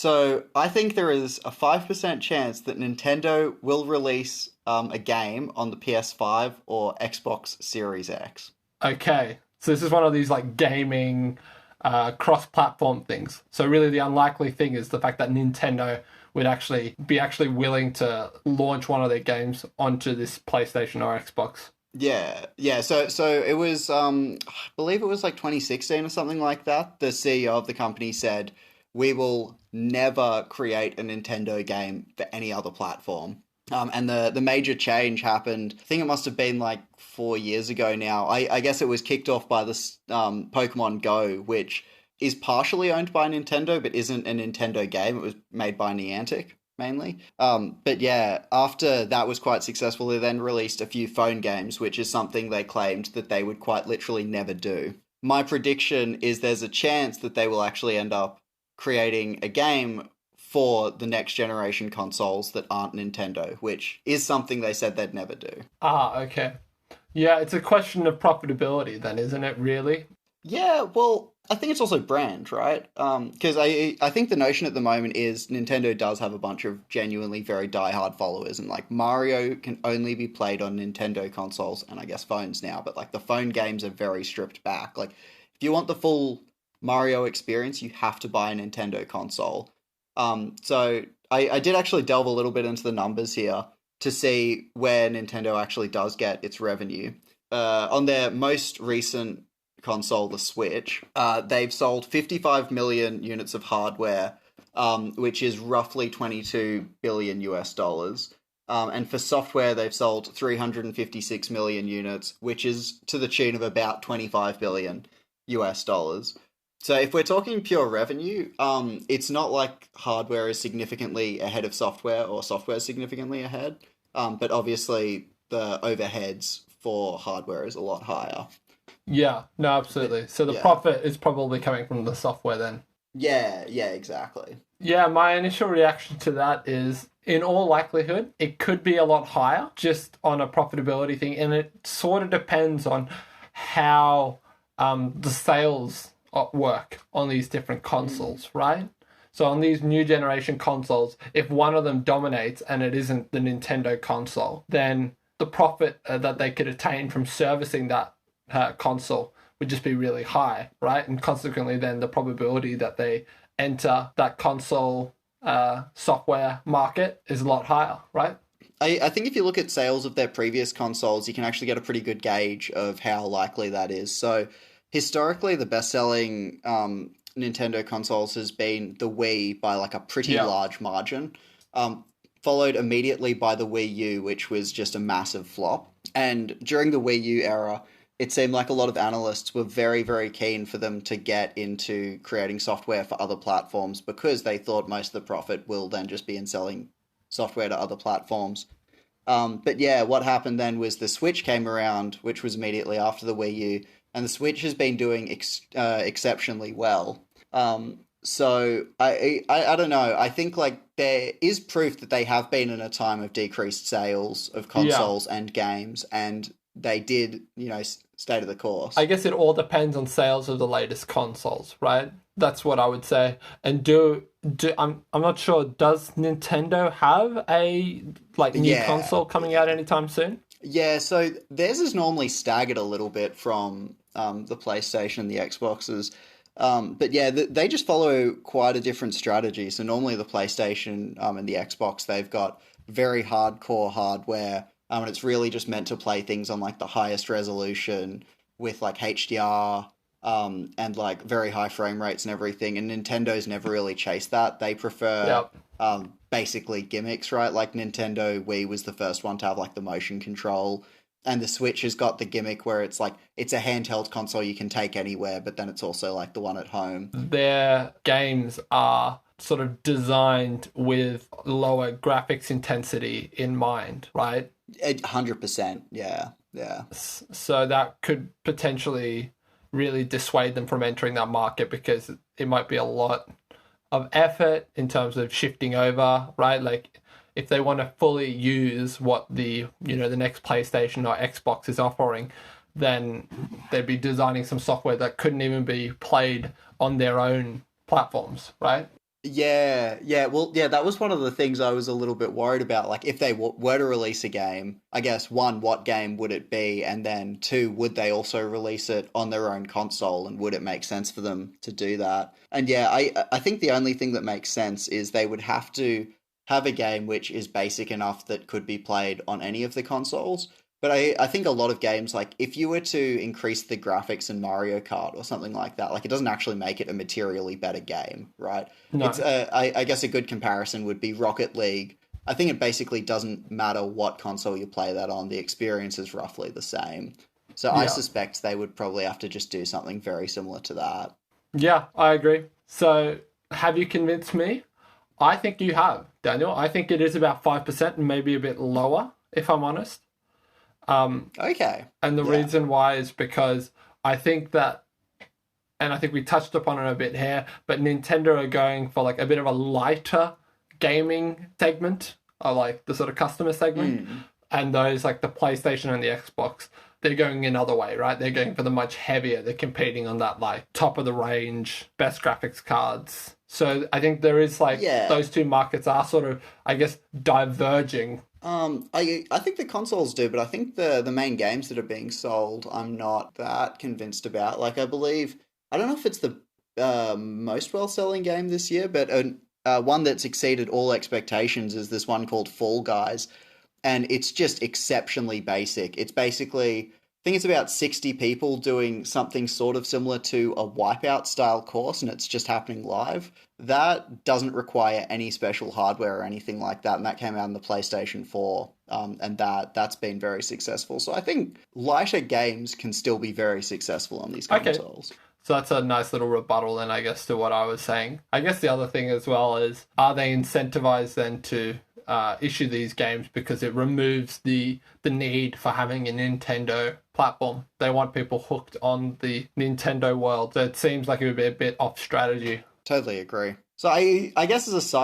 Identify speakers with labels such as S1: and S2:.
S1: So I think there is a 5% chance that Nintendo will release a game on the PS5 or Xbox Series X.
S2: Okay, so this is one of these like gaming cross-platform things. So really, the unlikely thing is the fact that Nintendo would actually willing to launch one of their games onto this PlayStation or Xbox.
S1: Yeah, yeah. So it was I believe it was like 2016 or something like that. The CEO of the company said, "We will never create a Nintendo game for any other platform." And the major change happened. I think it must have been like 4 years ago now. I guess it was kicked off by this Pokemon Go, which is partially owned by Nintendo, but isn't a Nintendo game. It was made by Niantic mainly. But yeah, after that was quite successful, they then released a few phone games, which is something they claimed that they would quite literally never do. My prediction is there's a chance that they will actually end up creating a game for the next generation consoles that aren't Nintendo, which is something they said they'd never do.
S2: Ah, okay. Yeah, it's a question of profitability then, isn't it, really?
S1: Yeah, well, I think it's also brand, right? Because I think the notion at the moment is Nintendo does have a bunch of genuinely very diehard followers, and like Mario can only be played on Nintendo consoles and I guess phones now, but like the phone games are very stripped back. Like if you want the full Mario experience, you have to buy a Nintendo console. So I did actually delve a little bit into the numbers here to see where Nintendo actually does get its revenue. On their most recent console, the Switch, they've sold 55 million units of hardware, which is roughly 22 billion US dollars. And for software, they've sold 356 million units, which is to the tune of about 25 billion US dollars. So if we're talking pure revenue, it's not like hardware is significantly ahead of software or software is significantly ahead. But obviously the overheads for hardware is a lot higher.
S2: Yeah, no, absolutely. So the
S1: Yeah.
S2: profit is probably coming from the software then.
S1: Yeah, yeah, exactly.
S2: Yeah, my initial reaction to that is, in all likelihood, it could be a lot higher just on a profitability thing. And it sort of depends on how the sales work on these different consoles, right? So on these new generation consoles, if one of them dominates and it isn't the Nintendo console, then the profit that they could attain from servicing that console would just be really high, right? And consequently, then the probability that they enter that console software market is a lot higher, right?
S1: I think if you look at sales of their previous consoles, you can actually get a pretty good gauge of how likely that is. So historically, the best-selling Nintendo consoles has been the Wii by like a pretty
S2: Yeah.
S1: large margin, followed immediately by the Wii U, which was just a massive flop. And during the Wii U era, it seemed like a lot of analysts were very, very keen for them to get into creating software for other platforms because they thought most of the profit will then just be in selling software to other platforms. But yeah, what happened then was the Switch came around, which was immediately after the Wii U, and the Switch has been doing exceptionally well. So I don't know. I think like there is proof that they have been in a time of decreased sales of
S2: Yeah.
S1: consoles and games, and they did, stay to the
S2: I
S1: course.
S2: guess it all depends on sales of the latest consoles, right? That's what I would say. And I'm not sure, does Nintendo have a like new
S1: Yeah,
S2: console coming out anytime soon?
S1: yeah. So theirs is normally staggered a little bit from the PlayStation and the Xboxes. But yeah, they just follow quite a different strategy. So normally the PlayStation and the Xbox, they've got very hardcore hardware, and it's really just meant to play things on like the highest resolution with like HDR, and like very high frame rates and everything. And Nintendo's never really chased that. They prefer
S2: Yep.
S1: basically gimmicks, right? Like Nintendo Wii was the first one to have like the motion control, and the Switch has got the gimmick where it's like it's a handheld console you can take anywhere, but then it's also like the one at home.
S2: Their games are sort of designed with lower graphics intensity in mind, right?
S1: 100%, yeah, yeah,
S2: So that could potentially really dissuade them from entering that market because it might be a lot of effort in terms of shifting over, right? Like if they want to fully use what the next PlayStation or Xbox is offering, then they'd be designing some software that couldn't even be played on their own platforms, right?
S1: Yeah. Well, yeah, that was one of the things I was a little bit worried about. Like, if they were to release a game, I guess one, what game would it be? And then two, would they also release it on their own console? And would it make sense for them to do that? And yeah, I think the only thing that makes sense is they would have to have a game which is basic enough that could be played on any of the consoles. But I think a lot of games, like if you were to increase the graphics in Mario Kart or something like that, like it doesn't actually make it a materially better game, right? It's
S2: No.
S1: I guess a good comparison would be Rocket League. I think it basically doesn't matter what console you play that on, the experience is roughly the same. So I
S2: Yeah.
S1: suspect they would probably have to just do something very similar to that.
S2: Yeah, I agree. So, have you convinced me? I think you have, Daniel. I think it is about 5% and maybe a bit lower, if I'm honest.
S1: Okay.
S2: And the
S1: Yeah.
S2: reason why is because I think that, and I think we touched upon it a bit here, but Nintendo are going for like a bit of a lighter gaming segment, or like the sort of customer segment.
S1: Mm.
S2: And those like the PlayStation and the Xbox, they're going another way, right? They're going for the much heavier. They're competing on that like top of the range, best graphics cards. So I think there is like
S1: Yeah.
S2: those two markets are sort of, I guess, diverging.
S1: I think the consoles do, but I think the main games that are being sold, I'm not that convinced about. Like, I believe I don't know if it's the most well-selling game this year, but one that's exceeded all expectations is this one called Fall Guys, and it's just exceptionally basic. It's basically, I think it's about 60 people doing something sort of similar to a Wipeout style course, and it's just happening live. That doesn't require any special hardware or anything like that, and that came out on the PlayStation 4, and that's been very successful. So I think lighter games can still be very successful on these
S2: Okay,
S1: consoles.
S2: so that's a nice little rebuttal then, I guess, to what I was saying. I guess the other thing as well is, are they incentivized then to issue these games because it removes the need for having a Nintendo platform? They want people hooked on the Nintendo world. So it seems like it would be a bit off strategy.
S1: Totally agree. So I guess as a side